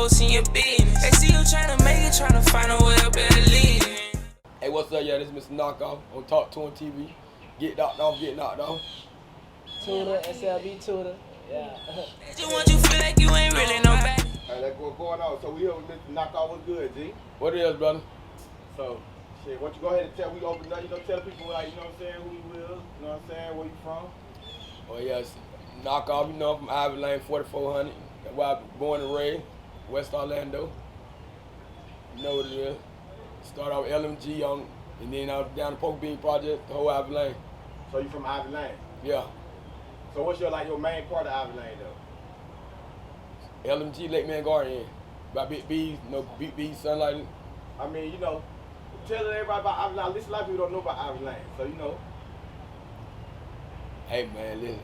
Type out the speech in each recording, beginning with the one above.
hoes in your business. They see you tryna make it, tryna find a way up at least. Hey, what's up, y'all? This is Mr.KnockOff on Talk to on TV. Get knocked off, get knocked off. Tutor, SLB tutor. Yeah. Just want you feel like you ain't really nobody. Alright, let's go going on. So we here with Mr.KnockOff. What's good, G? What it is, brother? So, shit, why don't you go ahead and tell, we open up, tell people, like, you know what I'm saying, who you is, you know what I'm saying, where you from? Oh, yes. KnockOff, you know, I'm from Ivy Lane, 4400. That's where I was born and raised, West Orlando. You know what it is. Start off LMG on, and then out down the Poke Bean Project, the whole Ivy Lane. So you from Ivy Lane? Yeah. So what's your main part of Ivy Lane, though? LMG, Lake Man Garden, by Big B's, you know, Big B's, Sunlight. I mean, you know, telling everybody about Ivy Lane. Listen, a lot of people don't know about Ivy Lane, so you know. Hey, man, listen.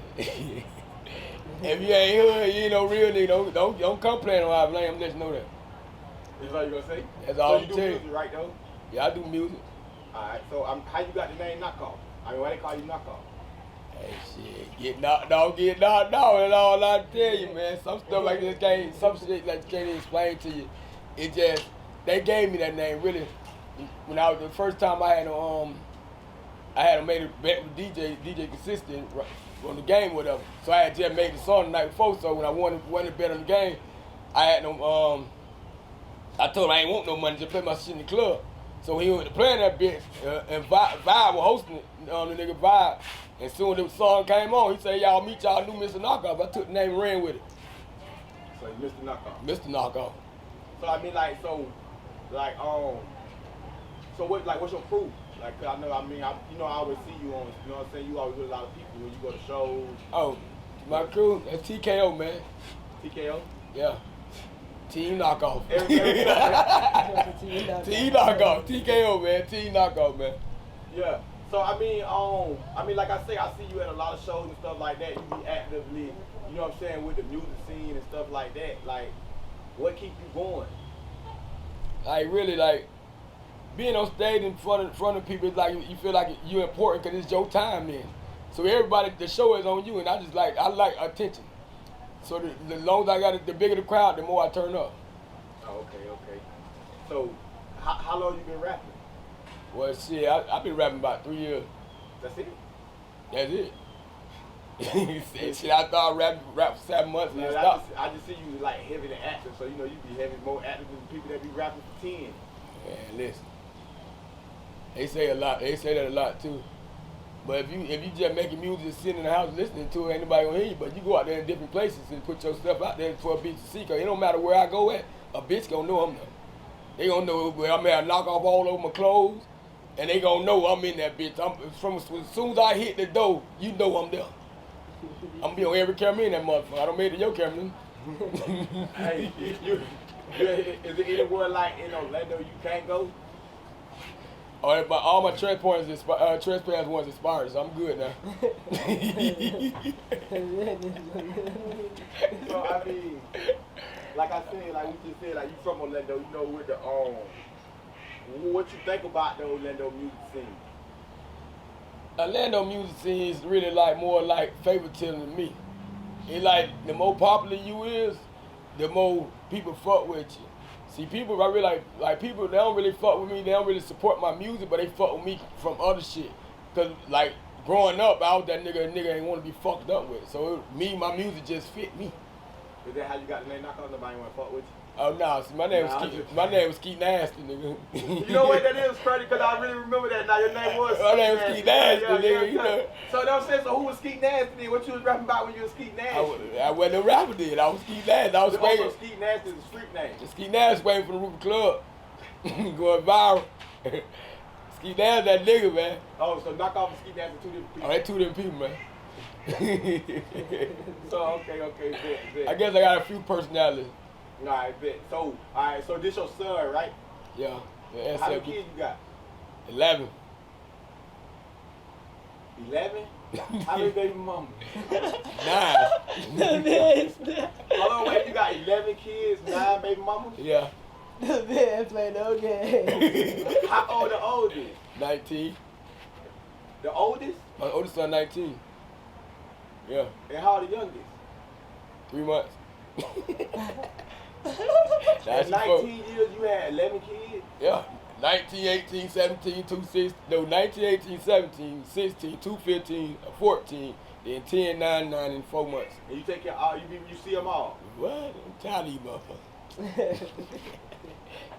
If you ain't hood, you ain't no real nigga, don't come playing on Ivy Lane, I'm letting you know that. That's all you gonna say? That's all you I'm do telling music, right, though? Yeah, I do music. Alright, so how you got the name KnockOff? I mean, why they call you KnockOff? Hey, shit, get knocked off, that's all I tell you, man. Some stuff like this can't, some shit like can't even explain to you. It just, they gave me that name, really. When I was, the first time I had made a bet with DJ Consistent on the game, whatever. So I had just made the song the night before, so when I wanted to bet on the game, I had no, I told him I ain't want no money, just play my shit in the club. So he went to playing that bitch, and Vibe was hosting it, the nigga Vibe. And soon as the song came on, he said, y'all meet y'all new Mr.KnockOff. I took the name and ran with it. So you Mr. KnockOff? Mr.KnockOff. So I mean, like, so what, like, what's your proof? Like, 'cause I always see you on, you know what I'm saying, you always with a lot of people when you go to shows. Oh, my crew, that's TKO, man. TKO? Yeah. Team Knockoff. Team Team Knockoff. TKO, man. Team Knockoff, man. Yeah. So I mean, like I say, I see you at a lot of shows and stuff like that. You be actively, you know what I'm saying, with the music scene and stuff like that. Like, what keep you going? Like, really, like, being on stage in front of people, it's like you feel like you're important because it's your time then. So everybody, the show is on you, and I like attention. So the longer I got it, the bigger the crowd, the more I turn up. Oh, okay. So, how long you been rapping? Well, shit, I've been rapping about 3 years. That's it? That's it. Shit, I thought I rap for 7 months and Yeah, I just see you like heavy than active, so you know you be heavy, more active than people that be rapping for 10. Man, listen. They say a lot. They say that a lot too. But if you just making music and sitting in the house listening to it, ain't nobody gonna hear you. But you go out there in different places and put your stuff out there for a bitch to see. Cause it don't matter where I go at, a bitch gonna know I'm there. They gonna know where I'm at. I knock off all over my clothes, and they gonna know I'm in that bitch. As soon as I hit the door, you know I'm there. I'm gonna be on every camera in that motherfucker. I don't make it your camera. Hey, is it anywhere like in Orlando you can't go? All my trespass ones expired, so I'm good now. So I mean, like I said, like we just said, like you from Orlando, you know, with the what you think about the Orlando music scene? Orlando music scene is really like more like favoritism to me. It's like the more popular you is, the more people fuck with you. See, people, I really like people, they don't really fuck with me, they don't really support my music, but they fuck with me from other shit. Cause like growing up, I was that nigga ain't want to be fucked up with. So my music just fit me. Is that how you got the name KnockOff? Nobody want to fuck with you? Oh no, see, my name was Skeet Nasty, nigga. You know what, that is crazy, because I really remember that now. Your name was My name was Skeet Nasty, nigga, you know. So that was saying, so who was Skeet Nasty then? What you was rapping about when you was Skeet Nasty? I wasn't a rapper then, I was Skeet Nasty. I was also Skeet Nasty is a street name. Skeet Nasty waiting for the roof club. Going viral. Skeet Nasty that nigga, man. Oh, so KnockOff and Skeet Nasty two different people. Oh, they two different people, man. So, okay, bet. I guess I got a few personalities. Alright, bet. So, alright, so this your son, right? Yeah. How many kids you got? 11. 11? How many baby mamas? 9. Hold on, wait, you got 11 kids, 9 baby mamas? Yeah. The man played no game. How old the oldest? 19. The oldest? My oldest son 19. Yeah. And how old the youngest? 3 months. That's In 19 years, you had 11 kids? Yeah. 19, 18, 17, 2, 6, no, 19, 18, 17, 16, 2, 15, 14, then 10, 9, 9, and 4 months. And you take care of all, you see them all? What? I'm tired of you motherfuckers.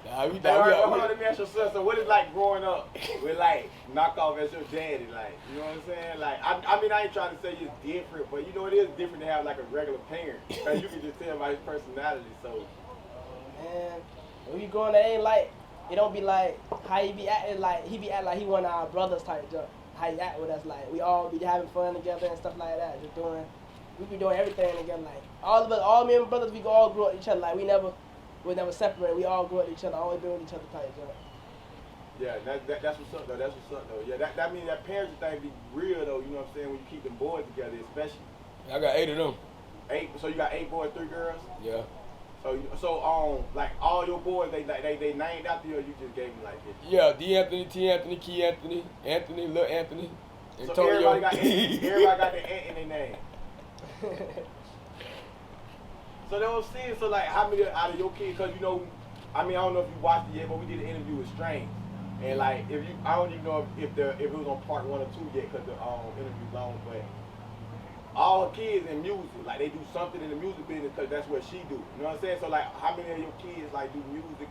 Nah, we Hey, all right, hold on, let me ask your son, so what is like growing up with like Knockoff as your daddy, like, you know what I'm saying? Like, I mean, I ain't trying to say it's different, but you know, it is different to have like a regular parent, because you can just tell by his personality, so. Man, when we growing, it ain't like, it don't be like how he be acting like he one of our brothers type jump. How he act with us, like we all be having fun together and stuff like that. We be doing everything together. Like all me and my brothers, we all grew up with each other. Like we never separate. We all grew up with each other, always been with each other type jump. Yeah, that's what's up though. That's what's up though. Yeah, that means that parenting thing be real though. You know what I'm saying? When you keep them boys together, especially. I got 8 of them. 8. So you got 8 boys, 3 girls. Yeah. So like all your boys, they named after you, or you just gave them like this? Yeah, D. Anthony, T. Anthony, Key Anthony, Anthony, Lil Anthony, So Antonio. everybody got their aunt in their name. So they was saying, so like how many out of your kids? Cause you know, I mean I don't know if you watched it yet, but we did an interview with Strange, and like I don't even know if it was on part 1 or 2 yet, cause the interview's long, but. All her kids in music, like they do something in the music business because that's what she do. You know what I'm saying? So like, how many of your kids like do music?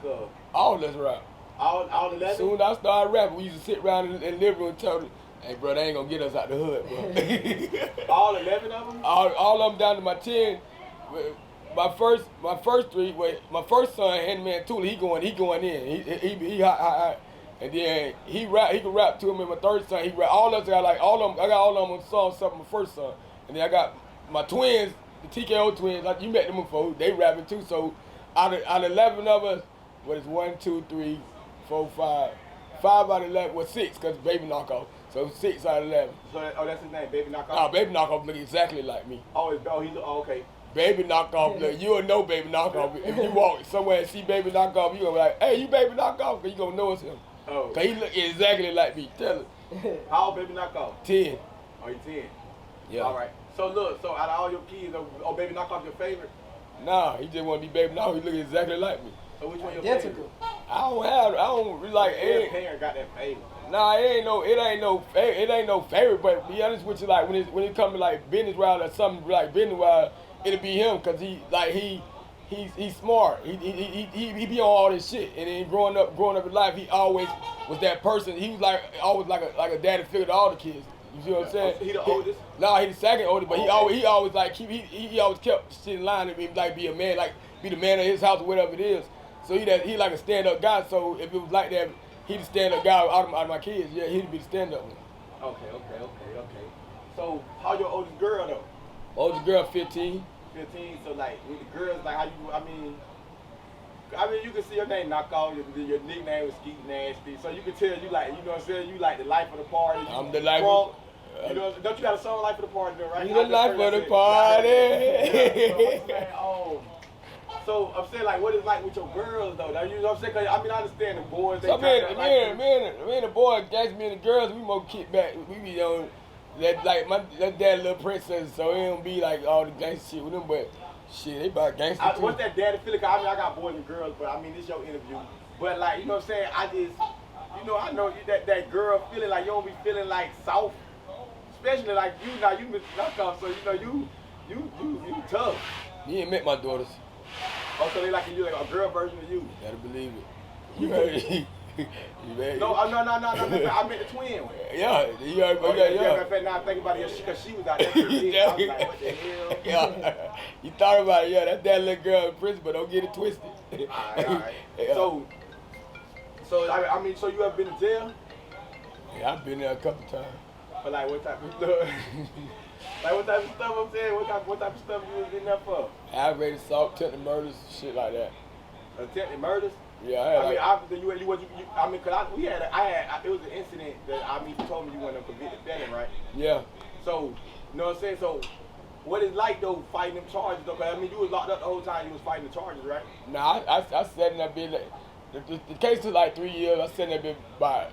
All of us rap. All 11. Soon as I started rapping, we used to sit around in the living room and tell them, "Hey, bro, they ain't gonna get us out the hood, bro." All 11 of them. All of them down to my 10. My first 3. Wait, my first son, Handyman Tula, he going in. He hot. And then he can rap to him. And my third son, he rap. All of us got like all of them. I got all of them on song something. My first son. And then I got my twins, the TKO twins, like you met them before, they rapping too. So out of 11 of us, what is 1, 2, 3, 4, 5. 5 out of 11, well 6, because Baby KnockOff. So 6 out of 11. So that's his name, Baby KnockOff? Nah, Baby KnockOff look exactly like me. Okay. Baby KnockOff, look, you'll know Baby KnockOff. If you walk somewhere and see Baby KnockOff, you gonna be like, "Hey, you Baby KnockOff," because you gonna know it's him. Oh. Because he look exactly like me. Tell him. How old Baby KnockOff? 10. Oh, you 10? Yeah. All right. So look, so out of all your kids, Baby KnockOff your favorite? Nah, he just want to be Baby KnockOff. He look exactly like me. So which one your Identical. favorite? I don't really like Every it. parent got that favorite. Nah, it ain't no favorite. But to be honest with you, like when it comes to like business route or something like business route, it'll be him because he's smart. He be on all this shit. And then growing up in life, he always was that person. He was always like a daddy figure to all the kids. You see what I'm saying? He the oldest? Nah, he the second oldest, but Okay. he always like he always kept shit in line and be a man, like be the man of his house or whatever it is. So he like a stand up guy. So if it was like that, he the stand up guy out of my kids. Yeah, he'd be the stand up one. Okay. So how your oldest girl though? Oldest girl 15. 15. So like with the girls, like how you? I mean, you can see your name KnockOff. Your nickname was Skeet Nasty. So you can tell you like, you know what I'm saying? You like the life of the party. I'm the life. You know, don't you got a song "Life of the Party" though, right? You the life of the party. So I'm saying like, what is like with your girls though? You know what I'm saying? 'Cause, I mean, I understand the boys. They So me like and the boys, that's me and the girls, we more kick back. We be on that like that dad little princess, so it don't be like all the gangster shit with them, but shit, they about gangster too. What's that daddy feeling? I mean, I got boys and girls, but I mean, this your interview. But like, you know what I'm saying? I know that girl feeling like you don't be feeling like soft, especially like you Mr. KnockOff, so you know you tough. You ain't met my daughters. Oh, so they like you like a girl version of you. You gotta believe it. You heard it. No, I meant the twin one. Yeah, yeah. Matter of fact, now I think about it, because she was out there. I was like, what the hell? Yeah, you thought about it. Yeah, that's that little girl in prison, but don't get it twisted. All right. Yeah. So I mean, so you ever been to jail? Yeah, I've been there a couple times. But like, what type of stuff? Like, what type of stuff I'm saying? What type of stuff you was in there for? Aggravated assault, attempted murders, shit like that. Attempted murders? Yeah, I mean, obviously I mean, cause it was an incident that you told me you weren't a convicted felon, right? Yeah. So, you know what I'm saying? So, what is like though fighting them charges though? 'Cause I mean, you was locked up the whole time you was fighting the charges, right? Nah, I sat in that bitch. The case took like 3 years. I sat in that bitch about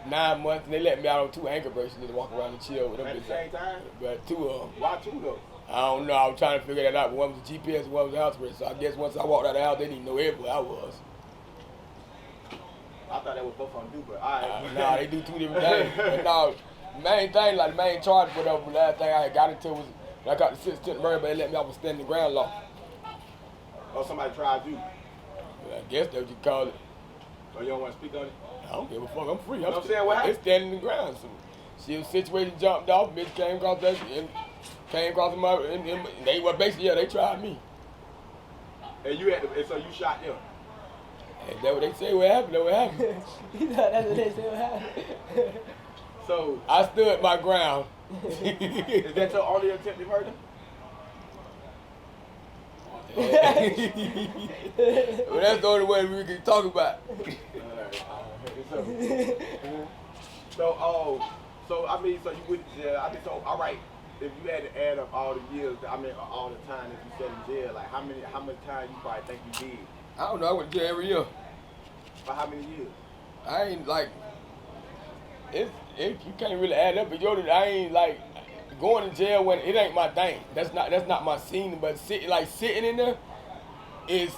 9 months, and they let me out on 2 anchor bracelets to walk around and chill with them. At the same time? But 2 of them. Why 2 though? I don't know. I was trying to figure that out. But one was the GPS and one was the house arrest. So I guess once I walked out of the house, they didn't know everywhere I was. I thought that was both on do, but all right. Nah, they do two different things. But no, the main thing, like the main charge, whatever, the last thing I had got into was when I got the 6th murder, but they let me off a standing ground law. Or somebody tried you. I guess that's what you call it. So you don't want to speak on it? I don't give a fuck. I'm free. You know what I'm saying? What happened? It's standing in the ground. So she was situated, jumped off, bitch came across that and came across my, and they were basically, yeah, they tried me. And you had to, and so you shot them. And that's what they say what happened, that's what happened. That's what they say what happened. So I stood my ground. is that your only attempted murder? Well, that's the only way we can talk about. So I mean, so you would, I mean, so all right. If you had to add up all the years, I mean, all the time that you spent in jail, like how much time you probably think you did? I don't know, I went to jail every year. For how many years? I ain't like, you can't really add up, but I ain't like, going to jail when it ain't my thing. That's not my scene, but sitting in there is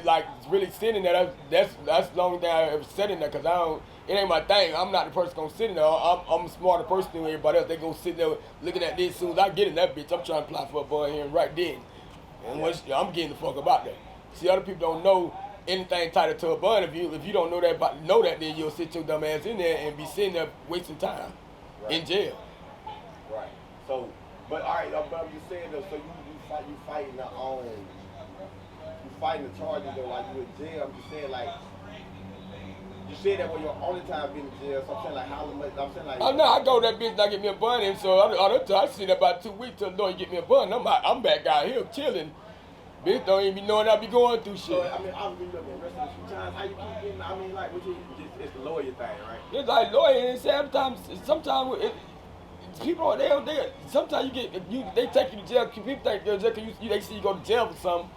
like really sitting there. That's the only thing I ever sat in there, cause it ain't my thing. I'm not the person gonna sit in there. I'm a smarter person than everybody else. They gonna sit there looking at this. As soon as I get in that bitch, I'm trying to apply for a bond here right then. And I'm getting the fuck about that. See, other people don't know anything tied to a bond. If you don't know that, then you'll sit your dumb ass in there and be sitting there wasting time in jail. Right. So, but all right, but I'm just saying though. So you fighting the charges though, like you in jail. I'm just saying like. You said that was your only time being in jail, so I'm saying like how much, I'm saying like... Oh no, I go to that bitch and I get me a bun, and so I sit there about 2 weeks till the lawyer get me a bun. I'm back out here chilling. Bitch don't even be knowing I be going through shit. So, I mean, I've been arrested a few times. How you keep getting, I mean, like, it's the lawyer thing, right? It's like lawyer, and sometimes people, sometimes they take you to jail, people think they're just, they see you go to jail for something.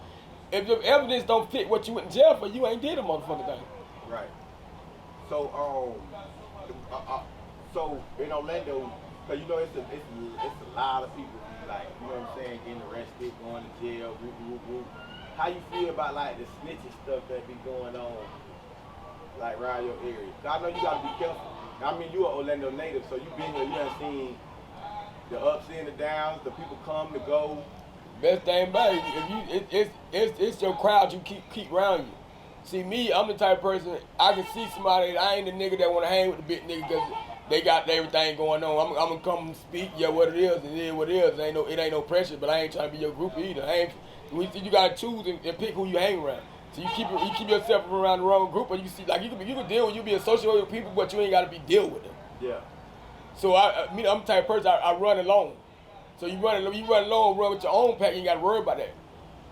If the evidence don't fit what you went to jail for, you ain't did a motherfucking thing. Right. So, so in Orlando, cause you know it's a lot of people like, you know what I'm saying, getting arrested, going to jail, whoop. How you feel about like the snitching stuff that be going on, like around your area? Cause I know you gotta be careful. I mean, you an Orlando native, so you been here, you done seen the ups and the downs, the people come to go. Best thing about it, it's your crowd you keep around you. See me, I'm the type of person, I can see somebody, I ain't the nigga that want to hang with the big nigga because they got everything going on. I'm going to come speak, yeah, what it is, and it is what it is. It ain't no pressure, but I ain't trying to be your group either. You got to choose and pick who you hang around. So you keep yourself around the wrong group, and you see, like, you can deal with, you be associated with people, but you ain't got to be deal with them. Yeah. So I'm the type of person, I run alone. So you run alone, run with your own pack, you ain't got to worry about that.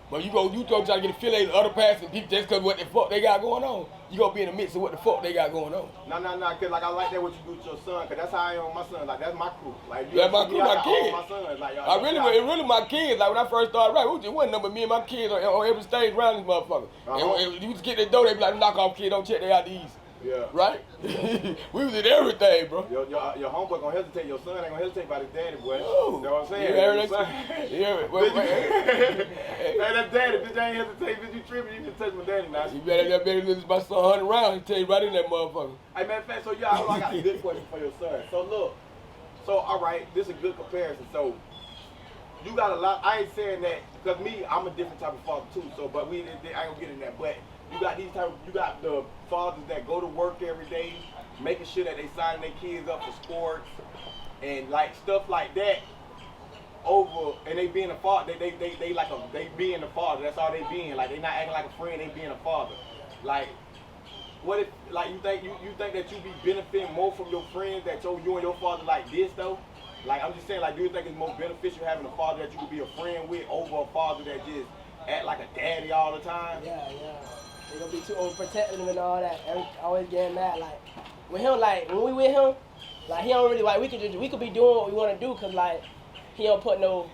But you go try to get affiliated with other passing people just because what the fuck they got going on. You gonna be in the midst of what the fuck they got going on. No, cause like I like that what you do with your son, cause that's how I am with my son. Like that's my crew. Like that's my crew, my kids. My sons, like, it really my kids. Like when I first started rapping, it wasn't number me and my kids on every stage around this motherfucker. And you just get the door, they be like, knock off kid, don't check they IDs. Yeah. Right? We was in everything, bro. Your homeboy gonna hesitate. Your son ain't gonna hesitate about his daddy, boy. Ooh. You know what I'm saying? Hey, that's daddy. Bitch, I ain't hesitate. Bitch, you tripping. You can touch my daddy now. You better lose my son 100 rounds and tell you right in that motherfucker. Hey, man, so I got a good question for your son. So look. So, all right, this is a good comparison. So, you got a lot. I ain't saying that because me, I'm a different type of father too. So, but I ain't gonna get in that. But you got the fathers that go to work every day, making sure that they sign their kids up for sports and like stuff like that. And they being a father, they being a father. That's all they being. Like they not acting like a friend. They being a father. Like, what if like you think that you be benefiting more from your friends that you and your father like this though? Like I'm just saying, like, do you think it's more beneficial having a father that you could be a friend with over a father that just act like a daddy all the time? Yeah. They gonna be too overprotecting him and all that. Always getting mad. Like with him, like when we with him, like he don't really like we could be doing what we want to do, cause like he don't put no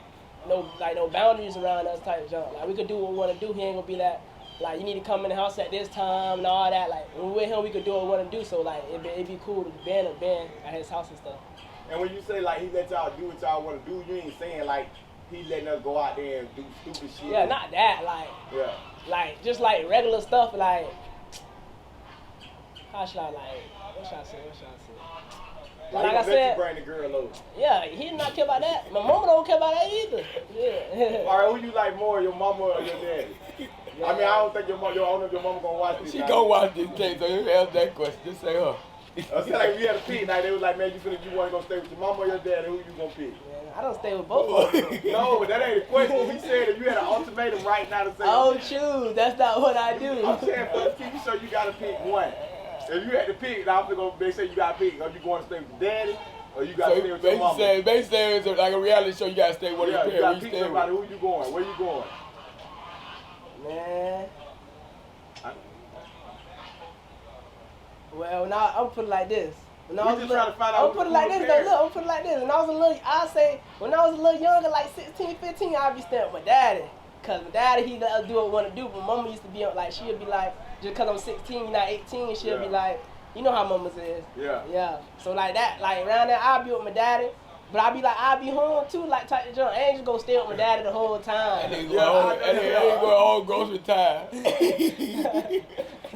boundaries around us type of junk. Like we could do what we want to do. He ain't gonna be that like you need to come in the house at this time and all that. Like when we with him, we could do what we want to do. So like it'd be cool to band at his house and stuff. And when you say like he let y'all do what y'all want to do, you ain't saying like he letting us go out there and do stupid shit. Yeah, not that. Like just like regular stuff. Like how should I what should I say? Like I said, you bring the girl over. Yeah, he did not care about that. My mama don't care about that either. Yeah. All right, who you like more, your mama or your daddy? Yeah. I mean, I don't think your mama gonna watch this. She gonna watch this thing, so you ask that question. Just say her. I said like we had a pick night. They was like, man, you want to go stay with your mama or your daddy? Who you gonna pick? Yeah, I don't stay with both of them. No, but that ain't the question. He said if you had an ultimatum right now to say. Oh, choose. That's not what I do. I'm saying for the TV show, you gotta pick one. If you had to pick, now they say you gotta pick. Are you going to stay with your daddy or you gotta stay with your mama? Basically, it's like a reality show. You gotta stay with your parents. You gotta pick somebody. Who you going? Where you going? Man. Well, now I'm put it like this. We just trying to find out. I'm put it like this though. Look, I'm put it like this. When I was a little, when I was a little younger, like 16, 15, I'd be staying with my daddy. Cause my daddy, he let us do what we want to do. But mama used to be like, she'll be like, just cause I'm 16, you're not 18, she'll be like, you know how mamas is. Yeah. Yeah. So like that, like around there, I'll be with my daddy. But I'll be like, I'll be home too, like type of junk. I ain't just gonna stay with my daddy the whole time. And they go all grocery time.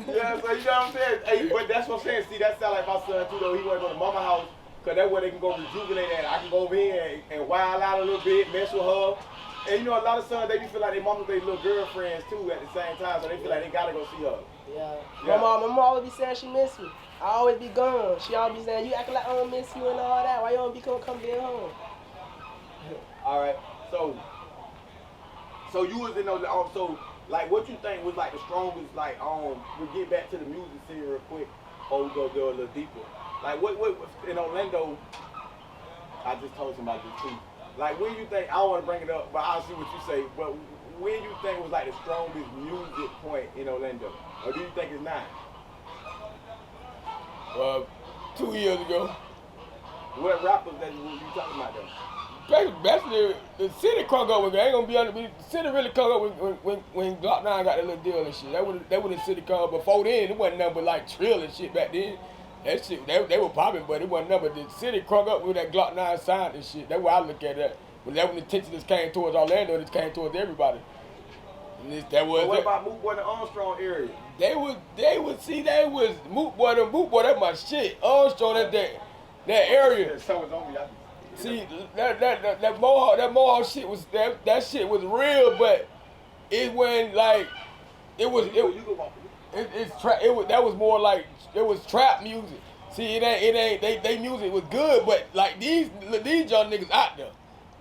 Yeah, so you know what I'm saying? Hey, but that's what I'm saying. See, that sound like my son too, though. He want to go to mama house, because that's where they can go rejuvenate at. I can go over here and wild out a little bit, mess with her. And you know, a lot of sons, they feel like their mamas, they little girlfriends too at the same time, so they feel like they gotta go see her. Yeah. My mom always be saying she miss me. I always be gone. She always be saying, you acting like I don't miss you and all that. Why you don't be come get home? All right. So you was in those, so like what you think was like the strongest, like we get back to the music scene real quick, or we go a little deeper. Like what in Orlando, I just told somebody this too. Like when you think, I don't want to bring it up, but I'll see what you say, but when you think was like the strongest music point in Orlando? Or do you think it's not? 2 years ago. What rappers that you talking about though? Basically, the city crunk up with it. I ain't gonna be honest. The city really crunk up when Glock 9 got that little deal and shit. That was the city crunk up. Before then, it wasn't nothing but like trill and shit back then. That shit, they were popping, but it wasn't nothing. But the city crunk up with that Glock 9 sound and shit. That's why I look at that. When the attention just came towards Orlando, it came towards everybody. And what about Moot Boy in the Armstrong area? They was Moot Boy, that's my shit. Armstrong, that area. Yeah, so it's on me. See, that Mohawk shit was that shit was real, but it wasn't like that was more like it was trap music. See, it ain't they music was good, but like these young niggas out there,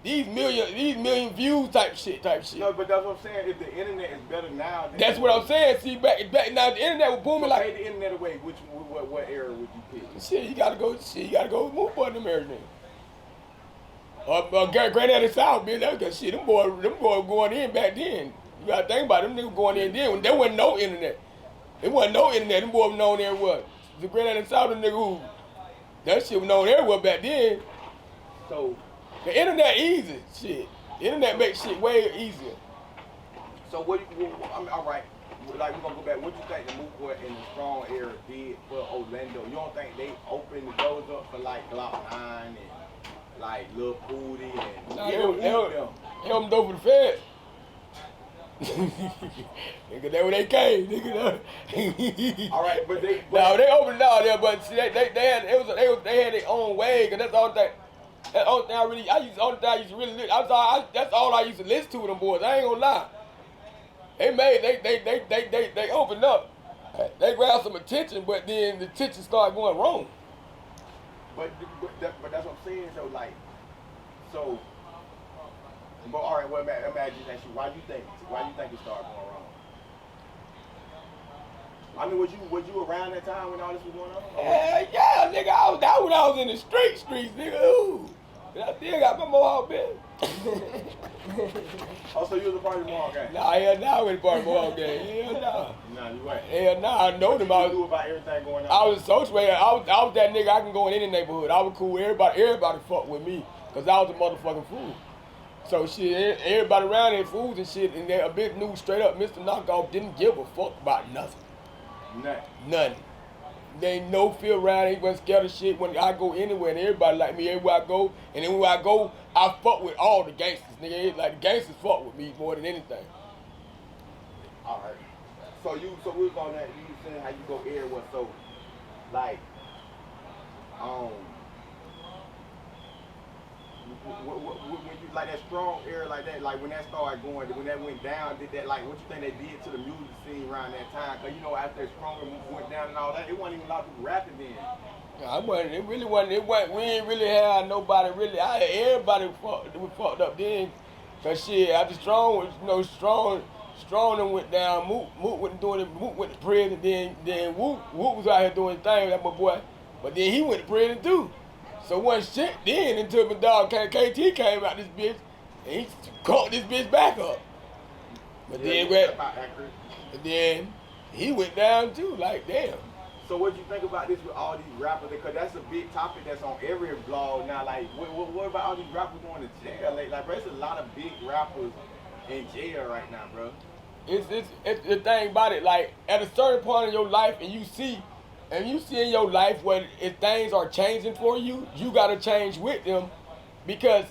these million views type shit. No, but that's what I'm saying. If the internet is better now, that's what I'm saying. See, back now the internet was booming. So like take the internet away. What era would you pick? Shit, you gotta go with Moot Boy and them everything. Granddaddy South, bitch. That was shit. Them boys going in back then. You gotta think about it, them niggas going in then when there wasn't no internet. There wasn't no internet. Them boys known everywhere. The Granddaddy South, them nigga who that shit was known everywhere back then. So the internet easy, shit. The internet makes shit way easier. So all right. Like we're gonna go back. What do you think the Moot Boy in the strong era did for Orlando? You don't think they opened the doors up for like Glock 9 and like Lil Pooty and they opened door for the feds. Nigga, that's where they came. Nigga, all right, but they opened down there, but see, they had their own way, cause that's the only thing I used to really listen. That's all I used to listen to with them boys. I ain't gonna lie. They opened up. They grabbed some attention, but then the attention started going wrong. But that's what I'm saying. But all right. Well, imagine that. Why you think it started going wrong? I mean, was you around that time when all this was going on? Yeah, nigga. I was in the streets, nigga. Ooh. I still got my Mohawk, bitch. Oh, so you was a part of the Mohawk gang? Nah, hell nah, I was a part of the Mohawk gang. Hell nah. Nah, you ain't. Hell nah, I know them. What you knew about everything going on? I was social. I was that nigga. I can go in any neighborhood. I was cool. Everybody fuck with me, cause I was a motherfucking fool. So shit, everybody around there fools and shit, and they a bit knew straight up. Mr.KnockOff didn't give a fuck about nothing. Nothing. they ain't no fear around. They wasn't scared of shit when I go anywhere, and everybody like me everywhere I go. And then when I go, I fuck with all the gangsters, nigga. Like the gangsters fuck with me more than anything. All right. So we was on that. You was saying how you go everywhere. So, like, when you like that strong era like that, like when that started going, when that went down, did that like what you think they did to the music scene around that time? Cause you know after that strong went down and all that, it wasn't even a lot of people rapping then. I wasn't. It really wasn't. It wasn't. We ain't really had nobody really. Everybody fucked up then. Cause shit, after strong, you know, strong and went down. Moot wasn't doing it. Moot went to prison. Then Woop was out here doing his thing. That my boy. But then he went to prison too. So one shit then until my dog KT came out this bitch and he caught this bitch back up. But then he went down too. Like damn. So what do you think about this with all these rappers? Because that's a big topic that's on every blog now. Like, what about all these rappers going to jail? Like bro, there's a lot of big rappers in jail right now, bro. It's the thing about it. Like at a certain point in your life, and you see in your life if things are changing for you, you gotta change with them, because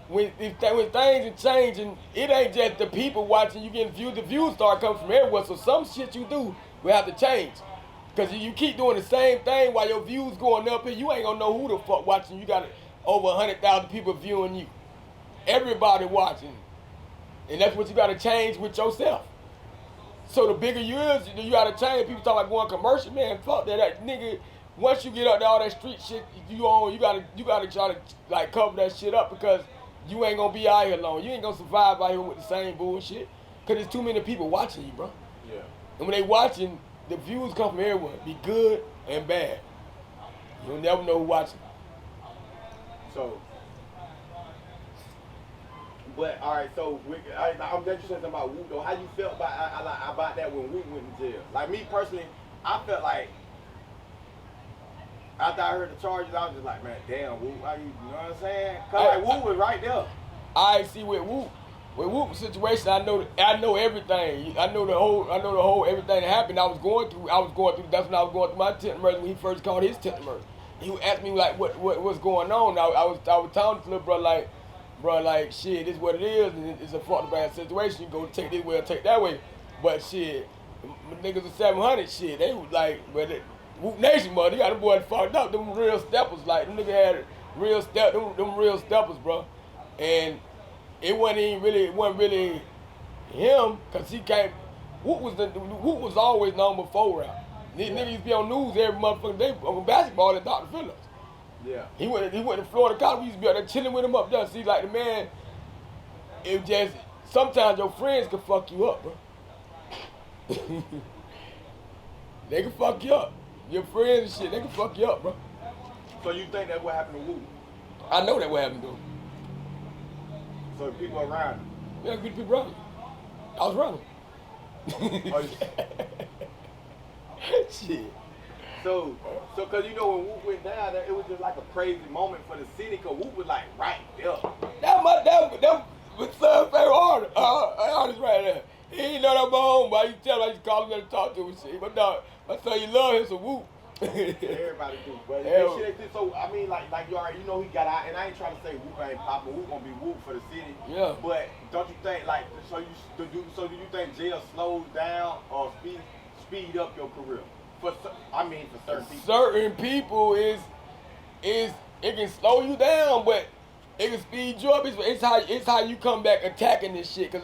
when things are changing, it ain't just the people watching you getting views. The views start coming from everywhere. So some shit you do will have to change. Cause you keep doing the same thing while your views going up, and you ain't gonna know who the fuck watching. You got over 100,000 people viewing you. Everybody watching, and that's what you gotta change with yourself. So the bigger you is, you gotta change. People talk about going commercial, man. Fuck that nigga. Once you get up to all that street shit you gotta try to like cover that shit up, because you ain't gonna be out here long. You ain't gonna survive out here with the same bullshit. Cause there's too many people watching you, bro. Yeah. And when they watching, the views come from everywhere, be good and bad. You'll never know who watching. So, but all right. So I'm glad you said something about Woop though. How you felt about that when Woop went to jail? Like me personally, I felt like after I heard the charges, I was just like, man, damn, Woop, how you know what I'm saying? Cause like Woop was right there. I see with Woop. With Woop's situation, I know everything. I know the whole everything that happened. I was going through. That's when I was going through my tent murder when he first called his tent murder. He asked me like, what's going on? I was telling the little brother like, bro, like shit, this is what it is, and it's a fucked bad situation. You go take this way or take that way, but shit, niggas are 700 shit. They was like, but Woop Nation, mother, they got the boy fucked up. Them real steppers, like them niggas had them real steppers, bro, and. It wasn't really him, cause he came. Woop was always number 4 out. Niggas used to be on news every motherfucking day on basketball at Dr. Phillips. Yeah. He went to Florida College. We used to be out there chilling with him up there. See, like the man, it just sometimes your friends can fuck you up, bro. They can fuck you up. Your friends and shit, they can fuck you up, bro. So you think that's what happened to Woop? I know that what happened to him. So people around him. Yeah, good people around him. I was running. Oh, shit. So, cause you know when Woop went down, it was just like a crazy moment for the city. Cause Woop was like right there. That was son's favorite artist right there. He ain't know that my home, but I used to tell him, I used to call him and talk to him and shit. But dog, my son, you love him, so Woop. Everybody do, but so I mean, like you already, you know, he got out, and I ain't trying to say Woop ain't popping. Woop gonna be Woop for the city. Yeah. But don't you think, like, do you think jail slows down or speed up your career? For certain people. Certain people is it can slow you down, but it can speed you up. It's how you come back attacking this shit. Cause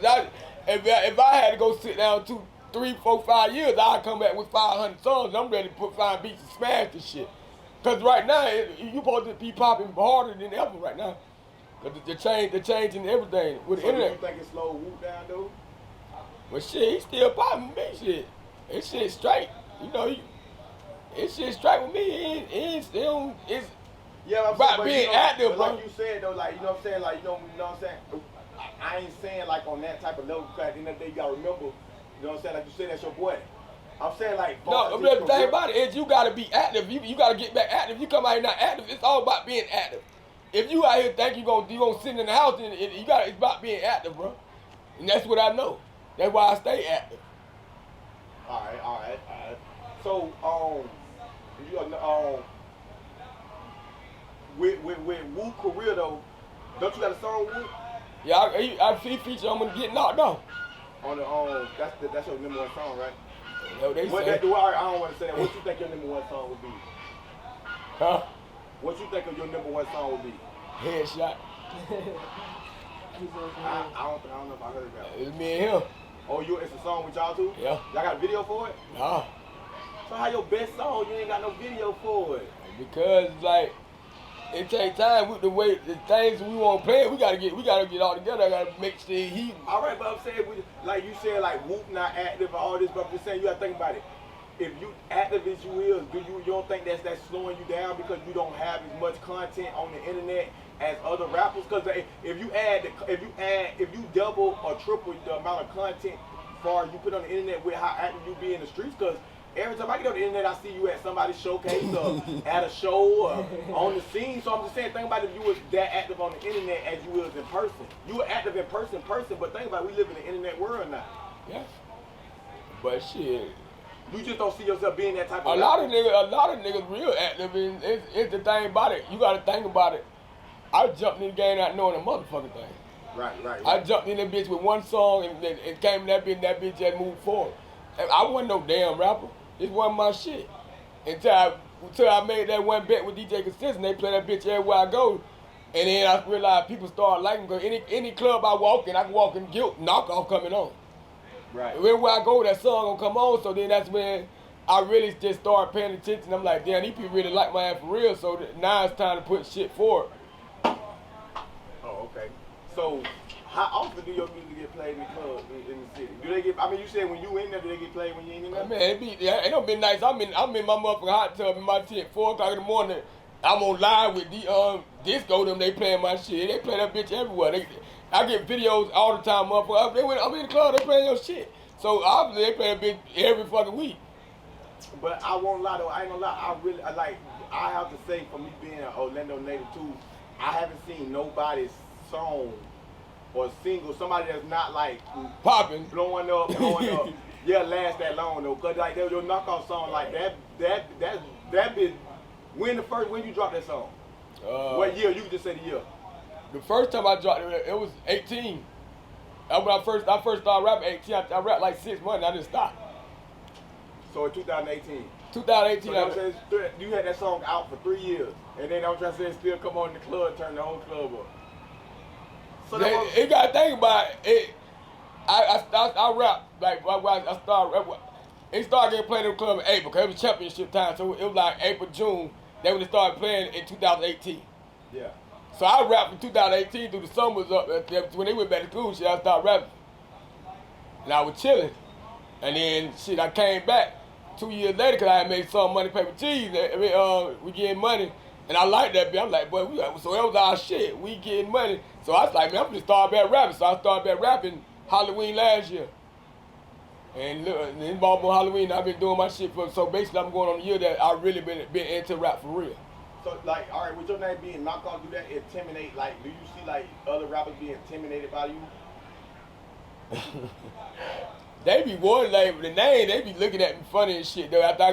if I had to go sit down 2, 3, 4, 5 years, I'll come back with 500 songs. I'm ready to put 5 beats and smash this shit. Cause right now, you supposed to be popping harder than ever right now. Cause the changing everything with the internet. Do you think it slowed Woop down, though? Well, shit, he still popping big shit. This shit straight. You know, it's shit straight with me. It's yeah, I'm about saying, being active, bro. Like you said though, like you know what I'm saying, like you know what I'm saying. I ain't saying like on that type of level, because at the end of the day you gotta remember. You know what I'm saying? Like you said, that's your boy. I'm saying like. No, the thing about it is you gotta be active. You gotta get back active. You come out here not active, it's all about being active. If you out here think you gonna sit in the house, and it's about being active, bro. And that's what I know. That's why I stay active. All right. So You with Woop career though, don't you got a song with Woop? Yeah, I feature on when Get Knocked Off. On the that's your number one song, right? What they What say. I don't want to say that. What you think your number one song would be? Huh? What you think of your number one song would be? Headshot. I don't know if I heard that. It's me and him. Oh, it's a song with y'all too? Yeah. Y'all got a video for it? Nah. So how your best song, you ain't got no video for it? Because like it takes time with the way the things we want to play. We gotta get all together. I gotta make sure he. All right, but I'm saying, like you said, like Woop not active and all this, but I'm just saying you gotta think about it. If you active as you is, you don't think that's slowing you down because you don't have as much content on the internet as other rappers? Because if you double or triple the amount of content for you put on the internet with how active you be in the streets, because every time I get on the internet, I see you at somebody's showcase or at a show or on the scene. So I'm just saying, think about if you was that active on the internet as you was in person. You were active in person, but think about it, we live in the internet world now. Yeah. But shit. You just don't see yourself being that type of A lot of niggas real active, and it's the thing about it. You gotta think about it. I jumped in the game not knowing a motherfucking thing. Right. I jumped in that bitch with one song and it came in that bitch just moved forward. And I wasn't no damn rapper. It wasn't my shit. Until I made that one bet with DJ Consistent, they play that bitch everywhere I go. And then I realized people start liking because any club I walk in, I can walk in guilt, knockoff coming on. Right. Everywhere I go, that song gonna come on. So then that's when I really just started paying attention. I'm like, damn, these people really like my ass for real. So now it's time to put shit forward. Oh, okay. So how often do your music get played in the club in the city? Do they get? I mean, you said when you in there, do they get played when you ain't in there? Man, it don't be nice. I'm in my motherfucking hot tub in my tent, 4 o'clock in the morning. I'm on live with the disco. Them they playing my shit. They play that bitch everywhere. I get videos all the time, motherfucker. I'm in the club, they playing your shit. So obviously they play that bitch every fucking week. But I won't lie though. I ain't gonna lie. I have to say, for me being an Orlando native too, I haven't seen nobody's song or single, somebody that's not like Popping, blowing up, yeah, last that long though. Cause like your knockoff song like that bitch. When you dropped that song? What year? You can just say the year. The first time I dropped it was 18. When I first started rapping 18. I rapped like 6 months and I didn't stop. So in 2018. 2018. So you had that song out for 3 years, and then I'm trying to say it still come on in the club, turn the whole club up. So you gotta think about it. I rap like I started. It started getting played in the club in April because it was championship time. So it was like April, June. They would have started playing in 2018. Yeah. So I rapped from 2018 through the summers up. When they went back to school, shit, I started rapping. And I was chilling. And then, shit, I came back 2 years later because I had made some money, paper cheese. We getting money. And I like that, bitch. I'm like, boy, so that was our shit. We getting money. So I was like, man, I'm going to start back rapping. So I started back rapping Halloween last year. And look, in Baltimore Halloween, I've been doing my shit for, so basically I'm going on a year that I really been into rap for real. So like, all right, with your name being knockoff, do that intimidate? Like, do you see like other rappers being intimidated by you? They be one like the name. They be looking at me funny and shit though. After I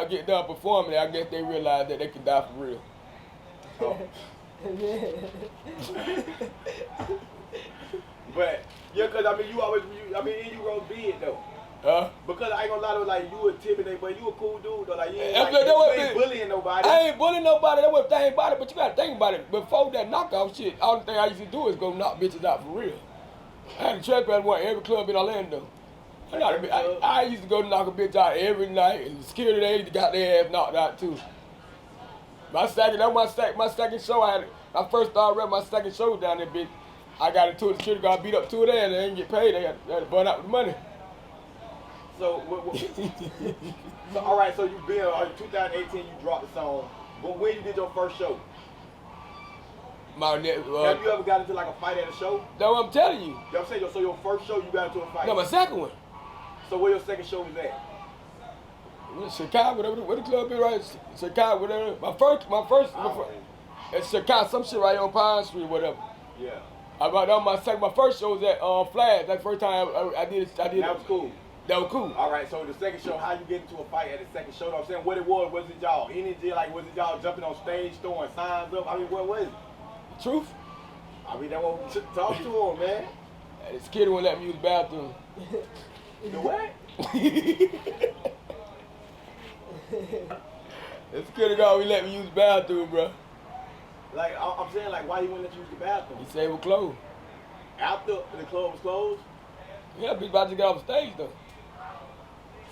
get done performing, I guess they realize that they can die for real. Oh. But yeah, cause I mean you wrote big though. Because I ain't gonna lie to you, like you intimidate, but you a cool dude though. Like you ain't bullying nobody. I ain't bullying nobody. That was the thing about it. But you gotta think about it. Before that knockoff shit, all the thing I used to do is go knock bitches out for real. I had a trap at every club in Orlando. I used to go knock a bitch out every night, and the security they got their ass knocked out too. My second show. I first started rapping my second show down there, bitch. I got into it. The security guard beat up 2 of them, and they didn't get paid. They had to burn out the money. So all right. So you been in 2018. You dropped the song. But when you did your first show? Have you ever got into like a fight at a show? That's what I'm telling you. You know what I'm saying? So your first show, you got into a fight? No, my second one. So where your second show was at? Chicago, whatever the club is, right? Chicago, whatever. My first, it's Chicago, some shit right on Pine Street, whatever. Yeah. My first show was at Flash. That's the first time I did it. That was cool. That was cool. All right, so the second show, how you get into a fight at the second show? I'm saying what it was it y'all energy? Like, was it y'all jumping on stage, throwing signs up? I mean, what was it? Truth. I mean, that what talk to him, man. This kid wouldn't let me use the bathroom. The what? This kid always let me use the bathroom, bro. Like, I'm saying, like, why he wouldn't let you use the bathroom? He said it was closed. After the club was closed? Yeah, be about to get off the stage though.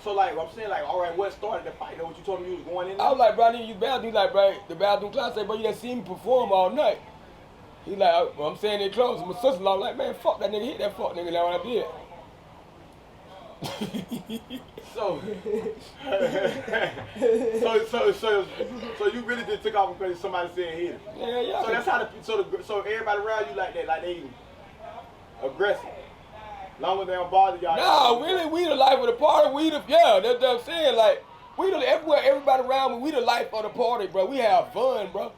So, like, I'm saying, like, all right, what started the fight? What you told me you was going in there? I was like, bro, I need to use the bathroom. He like, bro, the bathroom closed. I said, bro, you done seen me perform all night. He like, well, I'm saying they closed. My sister-in-law like, man, fuck that nigga, hit that fuck nigga. That's what I did. So you really just took off because somebody said hit him. Yeah. So that's how so everybody around you like that, like they aggressive. Long as they don't bother y'all. Nah, really, we the life of the party. That's what I'm saying. Like, we the everywhere, everybody around me, we the life of the party, bro. We have fun, bro.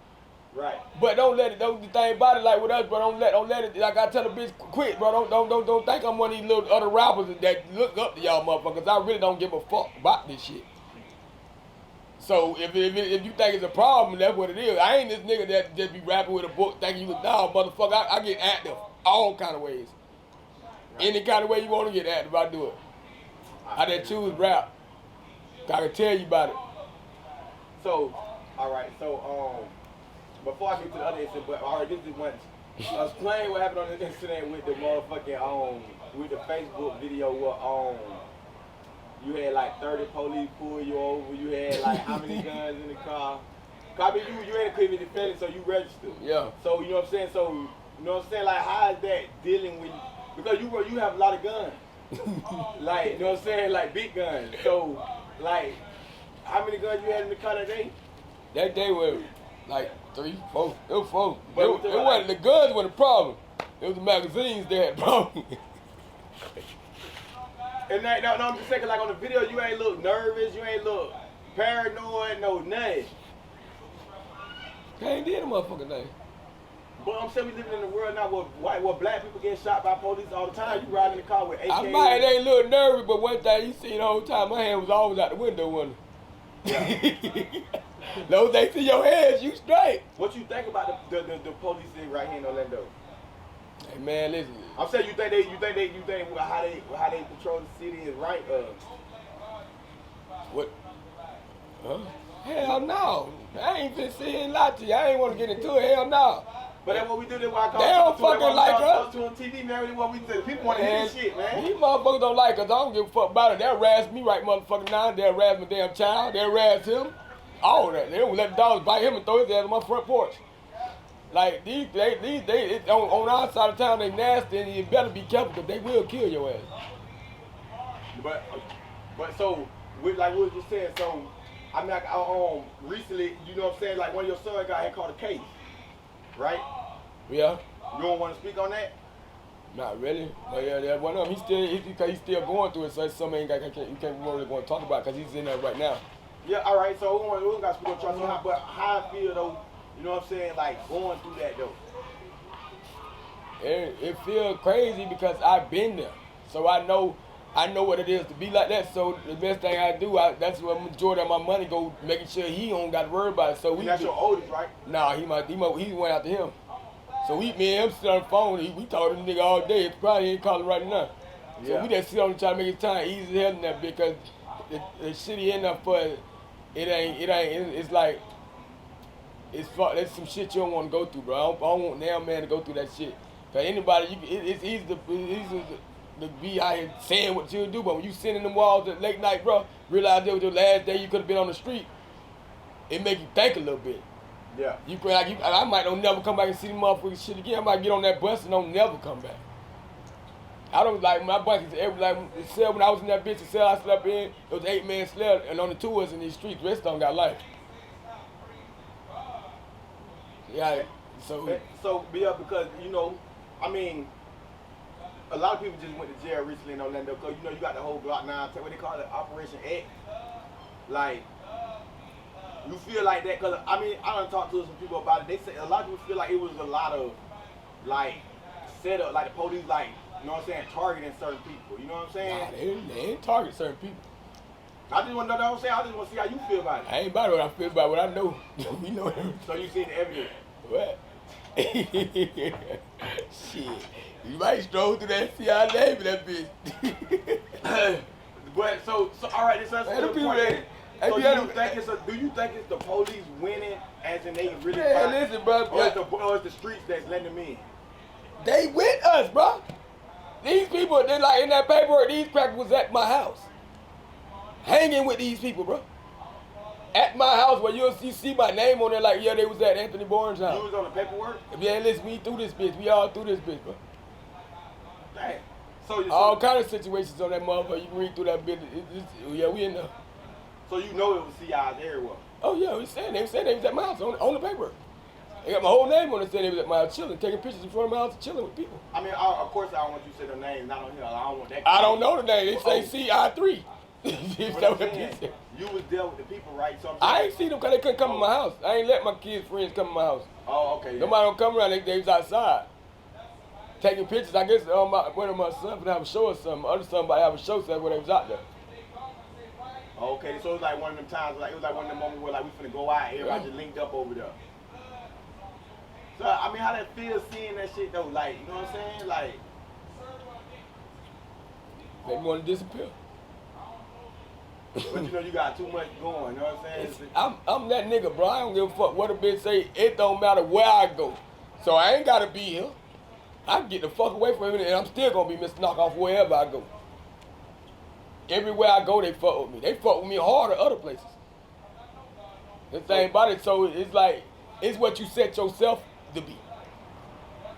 Right. But don't let it. Don't the thing about it like with us, bro. Don't let it. Like I tell a bitch, quit, bro. Don't think I'm one of these little other rappers that look up to y'all motherfuckers. I really don't give a fuck about this shit. So if you think it's a problem, that's what it is. I ain't this nigga that just be rapping with a book thinking you a dog, motherfucker. I get active all kind of ways. Right. Any kind of way you want to get active, I do it. I just choose rap. I can tell you about it. So, all right. So, before I get to the other incident, but all right, this is one. I was playing what happened on the incident with the motherfucking with the Facebook video where you had like 30 police pull you over. You had like how many guns in the car? I mean, you ain't a criminal defendant, so you registered. Yeah. So you know what I'm saying. So you know what I'm saying. Like, how is that dealing with? Because you have a lot of guns. Like, you know what I'm saying. Like big guns. So like, how many guns you had in the car that day? That day was like 3, 4. It was 4. But it wasn't the guns were the problem. It was the magazines that had the problem. And no, I'm just saying, like on the video, you ain't look nervous, you ain't look paranoid, no nothing. I ain't did a motherfucking thing. But I'm saying we living in a world now where black people get shot by police all the time. You riding in the car with AK. I might ain't a little nervous, but one thing you see the whole time, my hand was always out the window, wasn't it? Those they see your hands, you straight. What you think about the police right here in Orlando? Hey man, listen. I'm saying you think how they patrol the city is right? What? Huh? Hell no. I ain't finna sit here and lie to you. I ain't want to get into it. Hell no. But that's what we do. That's why I call they don't fucking like us. On TV, man. That's what we do. People want to hear this shit, man. These motherfuckers don't like us. I don't give a fuck about it. They'll harass me right motherfucking now. They'll harass my damn child. They'll harass him. All that. They don't let the dogs bite him and throw his ass on my front porch. Like, these on our side of town, they nasty, and you better be careful because they will kill your ass. But so, like we were just saying, so, I mean, recently, you know what I'm saying, like one of your sons had caught a case, right? Yeah. You don't want to speak on that? Not really. But yeah, that one of them, he's still going through it, so it's something you can't really want to talk about because he's in there right now. Yeah, all right, so we don't got to speak on trust, but how I feel, though, you know what I'm saying, like going through that, though. It feels crazy because I've been there. So I know what it is to be like that. So the best thing I do, that's where the majority of my money go, making sure he don't got to worry about it. So that's your oldest, right? Nah, he went after him. So me and him sit on the phone. We talk to the nigga all day. It's probably ain't calling right now. So we just sit on and try to make his time easy as hell in that because the shit he in there for, it ain't. It's like that's some shit you don't want to go through, bro. I don't want damn man to go through that shit. Cause anybody, it's easy to be out here saying what you do, but when you sit in them walls at late night, bro, realize that was your last day you could have been on the street. It make you think a little bit. Yeah. I might don't never come back and see the motherfucking shit again. I might get on that bus and don't never come back. I don't like my bus. The cell when I was in that bitch, the cell I slept in, it was 8-man cell, and only 2 of us in these streets. The rest of them got life. Yeah. So because you know, I mean, a lot of people just went to jail recently in Orlando because you know you got the whole Block 9, what they call it, Operation X. Like, you feel like that because I mean I done talked to some people about it. They say a lot of people feel like it was a lot of like setup, like the police like you know what I'm saying, targeting certain people. You know what I'm saying? Nah, they ain't target certain people. I just want to know what I'm saying. I just want to see how you feel about it. I ain't about what I feel about what I know. We know everything. So you seen the evidence? What? Shit. You might stroll through that CIA name of that bitch. But so all right, this is Man, the people point. that- So hey, do you think it's the police winning as in they really Man, fight? listen, bro. Or it's the streets that's letting them in? They with us, bro. These people, they like in that paperwork, these crackers was at my house. Hanging with these people, bro. At my house where you see my name on there like, yeah, they was at Anthony Bourne's house. You was on the paperwork? Yeah, listen, we through this bitch. We all through this bitch, bro. Dang. So All kind of situations on that motherfucker. You can read through that bitch. Yeah, we in there. So you know it was CIs everywhere. Oh, yeah, they was at my house on the paper. They got my whole name on it, saying they was at my house chilling, taking pictures in front of my house, chilling with people. I mean, of course I don't want you to say their names. Not on here. I don't want that. I don't know the name. They say CI3. But I'm saying, you was there with the people, right? So I ain't seen them because they couldn't come to my house. I ain't let my kids' friends come to my house. Oh, okay. Yeah. Nobody don't come around. They was outside taking pictures. I guess one of my sons would have a show or something. Other son might have a show somewhere they was out there. Okay, so it was like one of them times, like it was like one of them moments where like we finna go out, everybody just linked up over there. So I mean, how that feel seeing that shit though? Like, you know what I'm saying? Like, They want to disappear. but you know you got too much going. You know what I'm saying? I'm that nigga, bro. I don't give a fuck what a bitch say. It don't matter where I go. So I ain't gotta be here. I can get the fuck away from him, and I'm still gonna be Mr.KnockOff wherever I go. Everywhere I go, they fuck with me. They fuck with me harder other places. The thing about it, so it's like, it's what you set yourself to be.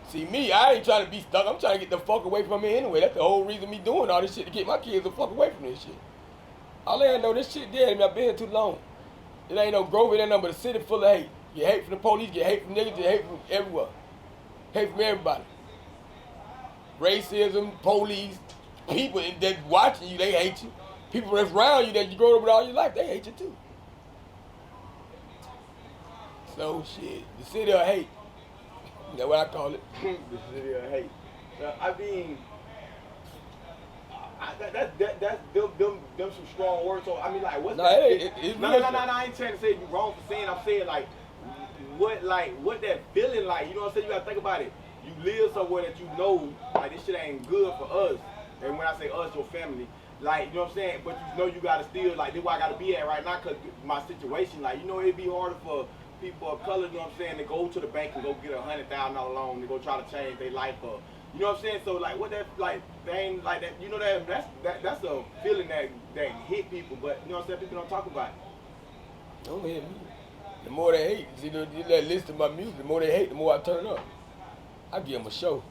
See, me, I ain't trying to be stuck. I'm trying to get the fuck away from me anyway. That's the whole reason me doing all this shit, to get my kids the fuck away from this shit. All they know, this shit dead. I mean, I've been here too long. It ain't no growth, it ain't nothing but a city full of hate. You hate from the police, you hate from niggas, you hate from everywhere. Hate from everybody. Racism, police, people that watching you, they hate you. People that's around you that you grow up with all your life, they hate you too. So shit, the city of hate. That's what I call it. The city of hate. I mean, that's them some strong words. So I mean, like, what's No, that? it's No, I ain't trying to say you wrong for saying. I'm saying like what that feeling like. You know what I'm saying? You gotta think about it. You live somewhere that you know like this shit ain't good for us. And when I say us, your family, like, you know what I'm saying? But you know you gotta still, like, this where I gotta be at right now, cause my situation, like, you know, it'd be harder for people of color, you know what I'm saying, to go to the bank and go get a $100,000 loan to go try to change their life up. You know what I'm saying? So like, what that, like, thing like that, you know, that's a feeling that hit people, but you know what I'm saying? People don't talk about it. Don't hit me. The more they hate, see, you let listen to my music, the more they hate, the more I turn up. I give them a show.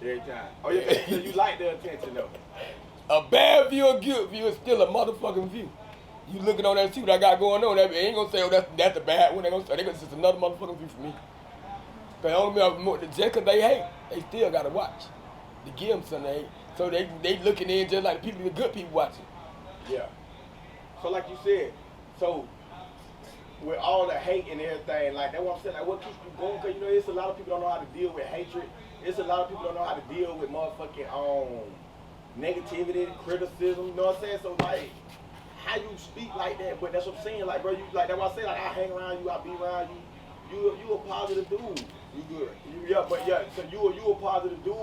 Every time. Oh yeah, so you like the attention though. A bad view or good view is still a motherfucking view. You looking on that, see what I got going on. They ain't gonna say, oh, that's a bad one. They gonna say, it's just another motherfucking view for me. Cause only just cause they hate, they still gotta watch. To give them something they hate. So they looking in just like the people, the good people watching. Yeah. So like you said, so with all the hate and everything, like that's what I'm saying, like what keeps you going? Cause you know, it's a lot of people don't know how to deal with hatred. It's a lot of people don't know how to deal with motherfucking negativity, criticism, you know what I'm saying? So like, how you speak like that, but that's what I'm saying, like bro, you like that's what I say, like I hang around you, I be around you, you a positive dude. You good. So you a positive dude.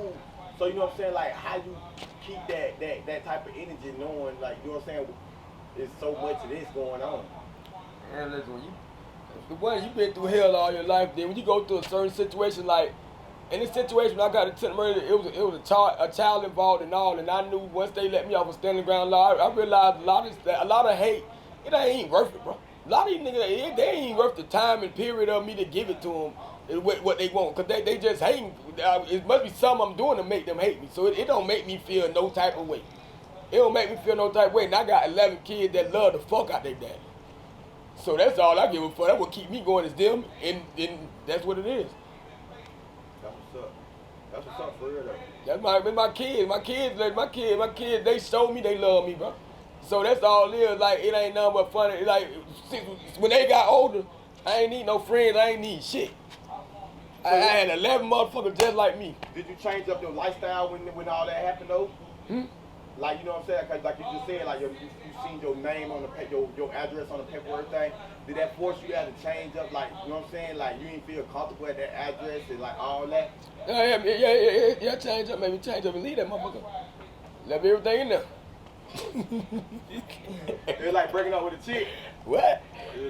So you know what I'm saying, like how you keep that type of energy knowing, like, you know what I'm saying, there's so much of this going on. Man, listen, when you've been through hell all your life, then when you go through a certain situation, like in this situation, I got attempted murder. It was a child involved and all, and I knew once they let me off a standing ground law, I realized a lot of hate, it ain't worth it, bro. A lot of these niggas, they ain't worth the time and period of me to give it to them what they want, cause they just hating. It must be something I'm doing to make them hate me. So it don't make me feel no type of way. It don't make me feel no type of way. And I got 11 kids that love the fuck out their daddy. So that's all I give a fuck. That's what keep me going is them, and that's what it is. That's what's up. That's what's up for real though. That's my kids. My kids, they showed me they love me, bro. So that's all it is. Like, it ain't nothing but fun. Like, when they got older, I ain't need no friends. I ain't need shit. I had 11 motherfuckers just like me. Did you change up your lifestyle when all that happened though? Hmm? Like, you know what I'm saying? 'Cause like you just said, like you seen your name on the your address on the paperwork thing. Did that force you to have to change up? Like, you know what I'm saying? Like you didn't feel comfortable at that address and like all that. Yeah, change up, maybe change up and leave that motherfucker. Left everything in there. It's like breaking up with a chick. What?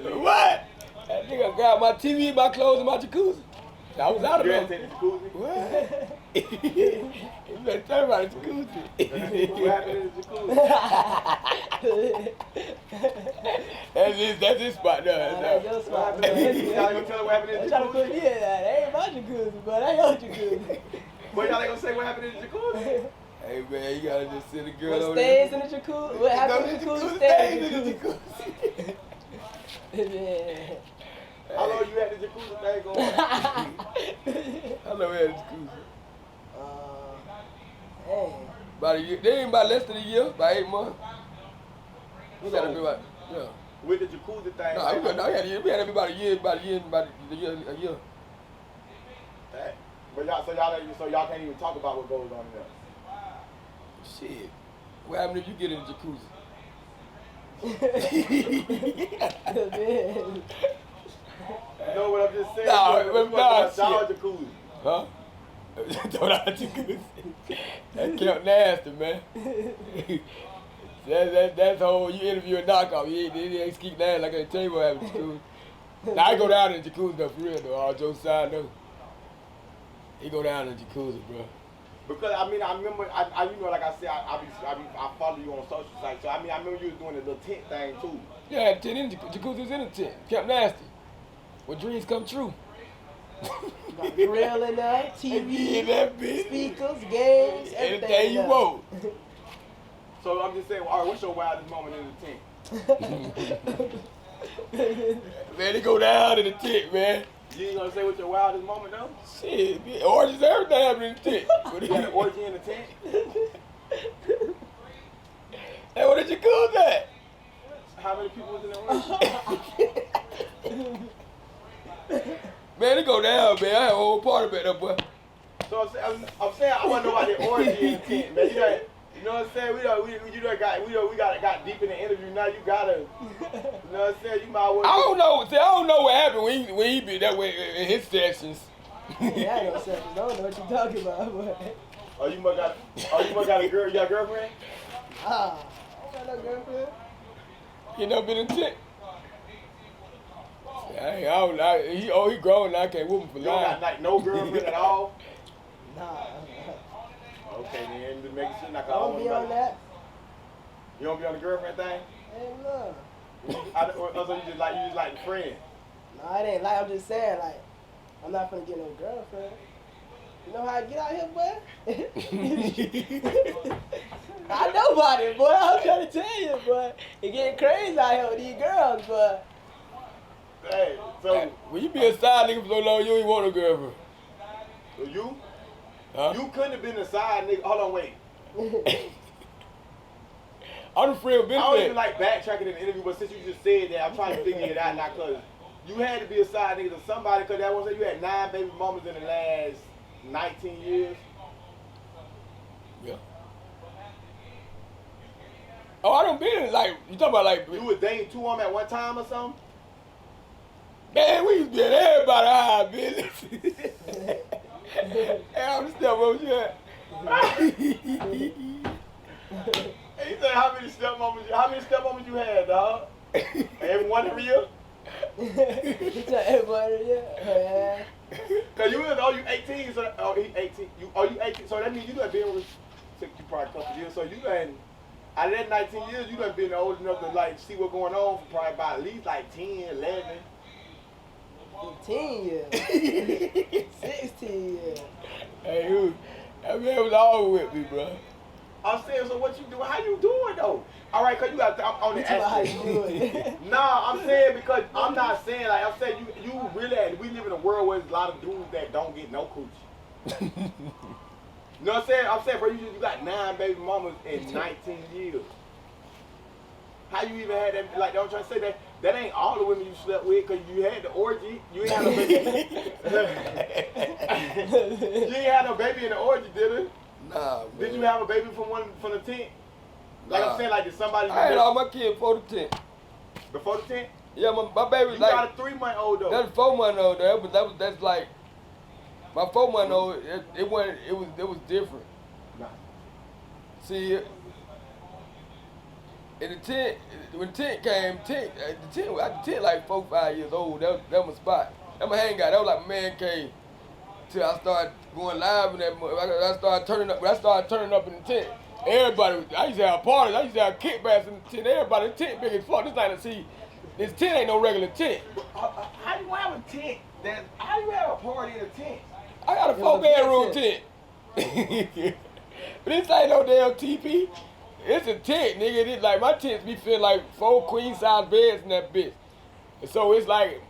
What? That nigga got my TV, my clothes, and my jacuzzi. I was out of You there. had to take the jacuzzi? What? You better tell about the jacuzzi. What happened in the jacuzzi? That's his spot there. That's your spot. Y'all ain't gonna tell her what happened in They the trying to put jacuzzi? me in that. That ain't my jacuzzi, but that your jacuzzi. But y'all ain't gonna say what happened in the jacuzzi? Hey man, you gotta just sit a girl What over stays there. in the jacuzzi? What happened in the jacuzzi stays in the jacuzzi. Yeah. How long you had the jacuzzi thing going? How long we had the jacuzzi? Hey. About a year. They ain't about less than a year, about 8 months. We gotta be about, yeah. With the jacuzzi thing. No, we had a year, and about a year. But so y'all can't even talk about what goes on in there. Shit. What happened if you get in the jacuzzi? You know what I'm just saying? Nah, Dog shit. jacuzzi. Huh? Throw out the jacuzzi. That kept nasty, man. That's the whole, you interview a knockoff. He ain't Skeet nasty like I can tell you what happened in the jacuzzi. Now I go down in the jacuzzi though, for real though. All jokes aside though. He go down in the jacuzzi, bro. Because I remember, you know, like I said, I follow you on social sites. So I remember you was doing the little tent thing too. Yeah, I had 10 in the jacuzzi was in the tent. Kept nasty. When dreams come true. Got a grill in there, TV, in that bitch. speakers, games, everything. Anything you want. So I'm just saying, all right, what's your wildest moment in the tent? Man, they go down in the tent, man. You ain't gonna say what's your wildest moment though? Shit, man, orgies, everything happened in the tent. You had an orgy in the tent? Hey, what did you call that? How many people was in the orgy? Man, they go down, man. I had a whole party back there, boy. So I'm saying I want to know about the orgy in the tent, man. You know what I'm saying? We got deep in the interview. Now you gotta, you know what I'm saying? You might well. I don't know. See, I don't know what happened when he be that way in his sessions. Yeah, I ain't no sense. I don't know what you're talking about, but. Oh, you must got a girl. You got a girlfriend? I don't got no girlfriend. You never been in the tent? I don't know. He grown now. I can't whoop him for You don't lying. got like no girlfriend at all? Nah. Okay, then just making sure like I don't be on that. You don't be on the girlfriend thing? Hey, no. So you just like the friend? No, it ain't like, I'm just saying, like, I'm not finna get no girlfriend. You know how I get out here, boy? I know about it, boy. I'm trying to tell you, boy. It getting crazy out here with these girls, boy. Hey, so When you be a side nigga for so long, you ain't want no girlfriend. so you Huh? you couldn't have been a side nigga. Hold on, wait. I'm the friend I been don't even friend. like backtracking in the interview, but since you just said that, I'm trying to figure it out now, cause you had to be a side nigga to somebody, cause that was you had 9 baby mamas in the last 19 years. Yeah. Oh, I don't been in like, you talking about like, You was dating 2 of them at one time or something? man, we used to be at everybody high business. Hey, I'm the step over here. Hey, you say how many stepmamas you had, dog? Every one every year? You tell everybody, yeah. Cause you 18, so he 18. You 18, so that means you done been with took you probably a couple years. So you done out of that 19 years, you done been old enough to like see what's going on for probably about at least like 10, 11. 15 years. 16 years. Hey, that man was all with me, bro. I'm saying, so what you doing? How you doing though? All right, cause you got I'm on the You talking about how aspect. you do it. Nah, I'm saying because I'm not saying like I'm saying you really we live in a world where there's a lot of dudes that don't get no coochie. You know what I'm saying? I'm saying, bro, you got 9 baby mamas in 19 years. How you even had that? Like, I'm trying to say that that ain't all the women you slept with, cause you had the orgy. You ain't had no baby. You ain't had no baby in the orgy, did it? Nah, man. Did you have a baby from the tent? Like Nah. I'm saying, like did somebody? I had all my kids before the tent. Before the tent? Yeah, my baby You like got a 3-month-old though. that's 4-month-old though, but that's like my 4-month-old. It was different. Nah. See, in the tent, when the tent came, the tent like 4, 5 years old. That was my spot. That my hangout. That was like my man cave. Till I started going live in that. I started turning up. When I started turning up in the tent, everybody. I used to have parties. I used to have kickbacks in the tent. Everybody, the tent big as fuck. This ain't this tent ain't no regular tent. How do you have a tent? How do you have a party in a tent? I got a 4-bedroom tent. But this ain't no damn TP. It's a tent, nigga. It's like my tents be feeling like 4 queen size beds in that bitch. And so it's like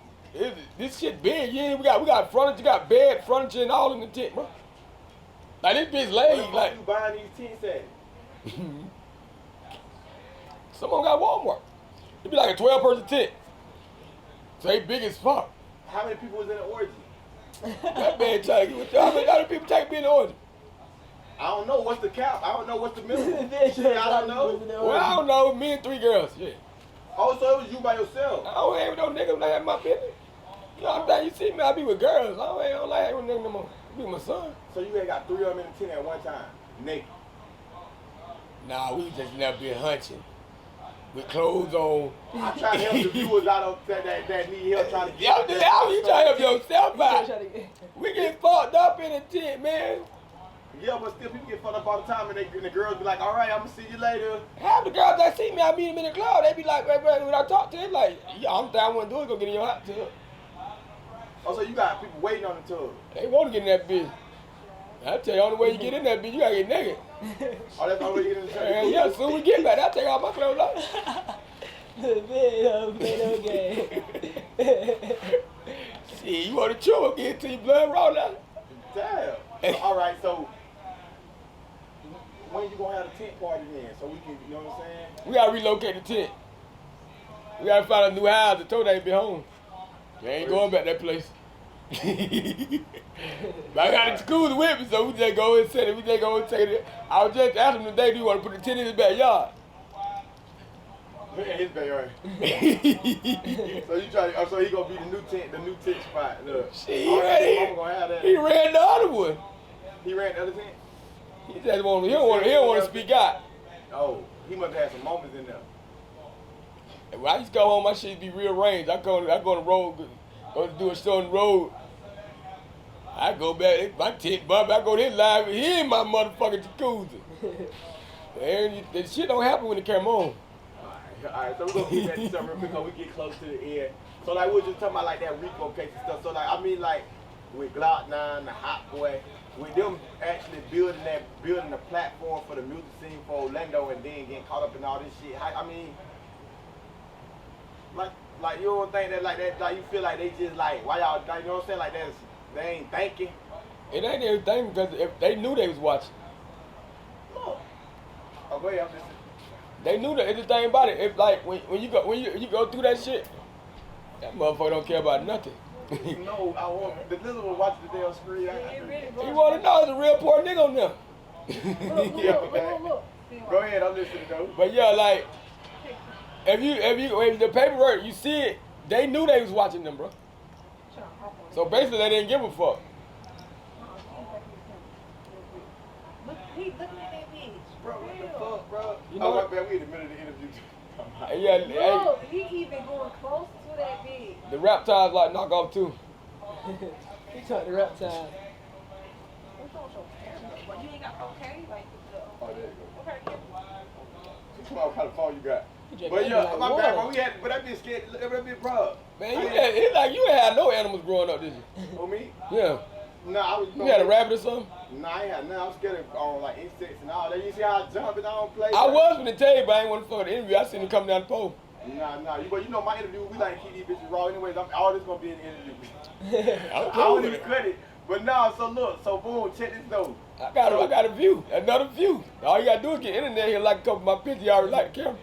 this shit big. Yeah, we got furniture, got bed, furniture, and all in the tent, bro. Like this bitch laid. Like you buying these tents at? someone got Walmart. It be like a 12-person tent. So they big as fuck. How many people was in the orgy? That man trying to get how many people take me in the orgy? I don't know what's the cap. I don't know what's the minimum. I don't know. Well, I don't know. Me and 3 girls. Yeah. Oh, so it was you by yourself? I don't hang with no niggas like that. My business. You know, I'm saying, you see me, I be with girls. I don't like hang with niggas no more. I be with my son. So you ain't got 3 of them in the tent at one time, naked? Nah, we just never been hunching. With clothes on. I try to help the viewers out of that need help trying to get. Yeah, you trying to help yourself out. We get fucked up in the tent, man. Yeah, but still people get fucked up all the time and the girls be like, all right, I'm gonna see you later. Half the girls that see me, I meet them in the club. They be like, when I talk to them, like, yeah, I'm thing I want to do is go get in your hot tub. Oh, so you got people waiting on the tub. They want to get in that bitch. I tell you, the only way you get in that bitch, you gotta get naked. Oh, that's the only way you get in the tub. Yeah, as soon as we get back, I take all my clothes off. See, you want to chew, get to your blood roll out. Damn. All right, so when you gonna have a tent party then? So we can, you know what I'm saying? We gotta relocate the tent. We gotta find a new house. I told they be home. They ain't going back that place. But I got the school with me, so we just go and set it. We just go and take it. I was just asking him today, do you want to put the tent in his backyard? In his backyard. So you try. So he gonna be the new tent spot. Look. Shit, Mama gonna have that. he ran the other one. He ran the other tent. He just he don't want to speak out. Oh, he must have had some moments in there. When I used to go home, my shit be rearranged. I go on the road, go to do a show on the road. I go back, my tent bump, I go there live, he in my motherfucking jacuzzi. And the shit don't happen when it come on. Alright, so we're gonna keep that to something real quick because we get close to the end. So like we were just talking about like that Rico case and stuff. So like I mean like with Glock 9, the Hot Boy, with them actually building the platform for the music scene for Orlando and then getting caught up in all this shit. I mean, like you don't think that like you feel like they just like why y'all, you know what I'm saying, like they ain't thinking. It ain't everything because if they knew they was watching. Look. Oh, go ahead, I'm listening. They knew that everything about it. If like when you go through that shit, that motherfucker don't care about nothing. No, I want the little one watching the damn screen. You want to know it's a real poor nigga on there. Look. Go ahead, I'm listening though. But yeah, like if the paperwork you see it, they knew they was watching them, bro. So basically, they didn't give a fuck. He looking at that bitch. Bro, what the fuck, bro? You know what? Man, we in the middle of the interview. Look, he even going close to that bitch. The rap ties like knock off too. He took the rep time. What's on your camera? But you ain't got okay? Like, Oh, there you go. okay, What kind of phone you got? He But yeah, like my bad, water. bro. But that bitch scared. That bitch, bro. Man, it's like you ain't had no animals growing up, did you? For me? Yeah. No, I was. You had a rabbit or something? Nah, I ain't had none. I was scared of like insects and all that. You see how I jump and I don't play? I was gonna tell you, but I ain't want to fuck the interview. I seen him come down the pole. Nah. But you know my interview, we like keep these bitches raw. Anyways, all this gonna be in the interview. I'm I cool don't with even it. cut it. But no, so look, so boom, check this though. I got a view, another view. All you gotta do is get internet here, like a couple of my pictures. You already like the camera.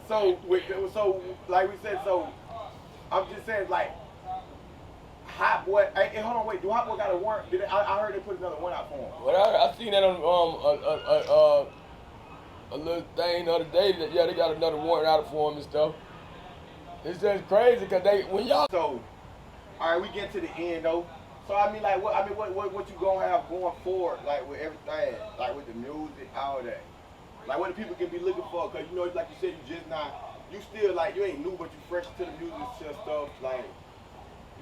So like we said, so I'm just saying like Hot Boy. Hey, hold on, wait. Do Hot Boy got a warrant? I heard they put another one out for him. Well, I seen that on a little thing the other day that they got another warrant out for him and stuff. It's just crazy because when y'all. So, all right, we get to the end though. So I mean, like, what you gonna have going forward, like with everything, like with the music, all that, like what the people can be looking for, cause you know, like you said, you still like you ain't new, but you fresh to the music stuff, like,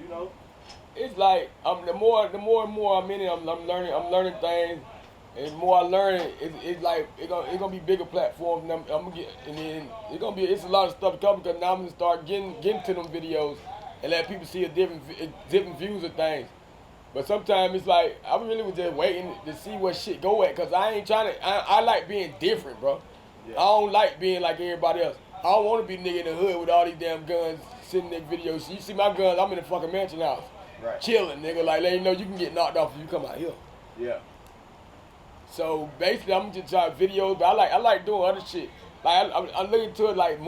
you know. It's like the more and more I'm in it, I'm learning things, and the more I learn it, it's like it's gonna be bigger platforms, and I'm gonna get, and then it's a lot of stuff to come because now I'm gonna start getting to them videos and let people see different views of things. But sometimes it's like I really was just waiting to see what shit go at, cause I ain't trying to. I like being different, bro. Yeah. I don't like being like everybody else. I don't want to be nigga in the hood with all these damn guns sitting in videos. You see my guns? I'm in the fucking mansion house, right? Chilling, nigga. Like letting you know you can get knocked off if you come out here. Yeah. So basically, I'm just trying videos, but I like doing other shit. Like I'm looking to it like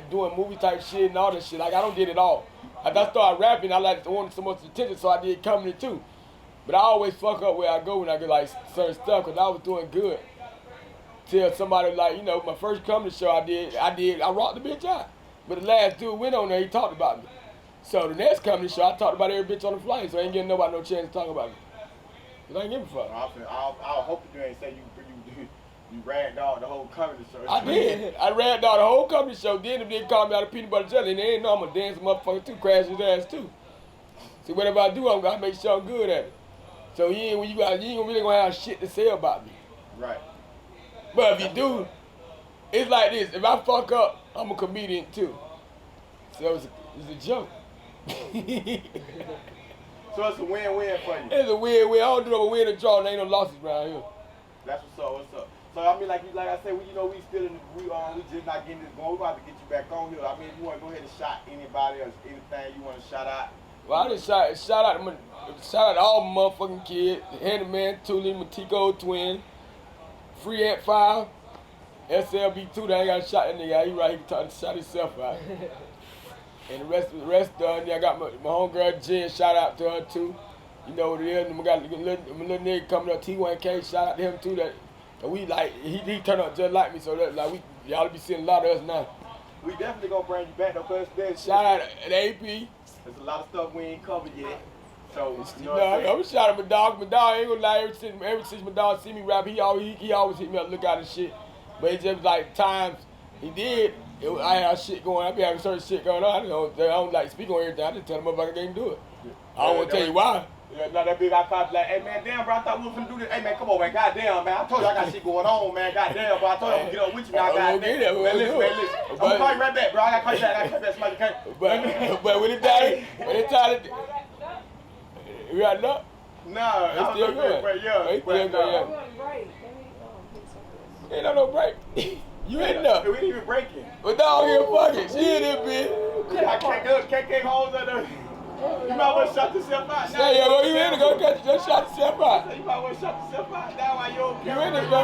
doing movie type shit and all this shit. Like I don't get it all. After I started rapping, I wanted so much attention, so I did comedy too. But I always fuck up where I go when I get like certain stuff, cause I was doing good. Till somebody like, you know, my first comedy show I rocked the bitch out. But the last dude went on there, he talked about me. So the next comedy show, I talked about every bitch on the flight, so I ain't giving nobody no chance to talk about me. Cause I ain't give a fuck. I'll hope you ain't say you ragged all the whole comedy show. I did. I ragged all the whole comedy show. Then if they called me out of peanut butter jelly, and they ain't know I'm a dance motherfucker too, crash his ass too. See, whatever I do, I'm gonna make sure I'm good at it. So you ain't really gonna have shit to say about me. Right. But if you do, it's like this. If I fuck up, I'm a comedian too. So it's a joke. So it's a win-win for you. It's a win-win. I don't do no win or draw. There ain't no losses around here. That's what's up. So I mean, like I said, we still we just not getting this going. We about to get you back on here. I mean, if you want to go ahead and shout anybody or anything you want to shout out. Well, I just shout out to all my motherfucking kids. Handyman, Tuli, Matiko twin, Free at 5, SLB2. They ain't got to shout that nigga out. He right here trying to shout himself out. And the rest done. I got my homegirl Jen. Shout out to her too. You know what it is. And we got a little nigga coming up, T1K. Shout out to him too. That we like. He turned up just like me. So that like y'all be seeing a lot of us now. We definitely gonna bring you back though, cause shout out to AP. There's a lot of stuff we ain't covered yet. So you know I'm gonna shout out my dog. My dog ain't gonna lie. Ever since my dog see me rap, he always hit me up, look out and shit. But it's just like times he did. I had shit going. I be having certain shit going on. I don't like speak on everything. I just tell the motherfucker I can't do it. I don't want to tell you why. Yeah, not that big. I thought like, hey man, damn bro, I thought we was gonna do this. Hey man, come on man, goddamn man, I told you I got shit going on, man, goddamn bro, I told you I'm gonna get up with you now, goddamn. Man, listen, I'm gonna call you right back, bro. I gotta call you back. Somebody can't. But when it's time to, we got enough. No, it's still good. It's still good. Ain't no break. You ain't enough. We ain't even breaking. But dog here fucking shit, it bitch. I can't hold that. You might want to shut yourself out. Now you in to go just shut yourself out. You might want to shut yourself out. Now why you in it, bro.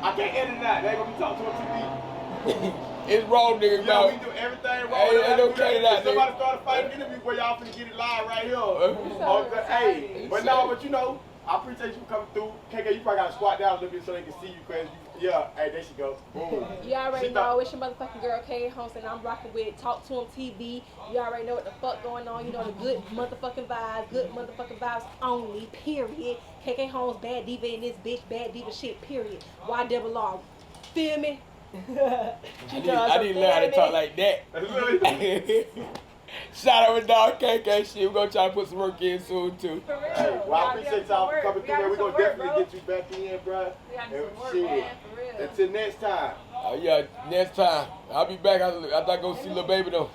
I can't edit that. They ain't gonna be talking to a TV. It's wrong, nigga. Yeah, we do everything wrong. Ain't no cut it out, nigga. Somebody start a fight interview where y'all finna get it live right here. Hey, but you know, I appreciate you coming through. KK, you probably gotta squat down a little bit so they can see you, cause yeah, hey, there she goes. Boom. You already know it's your motherfucking girl K Holmes, and I'm rocking with Talk to Him TV. You already know what the fuck going on. You know the good motherfucking vibes only. Period. KK Holmes, bad diva in this bitch, bad diva shit. Period. Y double R. Feel me? I didn't learn how to talk like that. Shout out with dog KK shit. We're gonna try to put some work in soon too. For real. Hey, well, I appreciate y'all coming through, man. We're gonna definitely get you back in, bro. Shit. Until next time. Yeah, next time. I'll be back after I go see little baby though.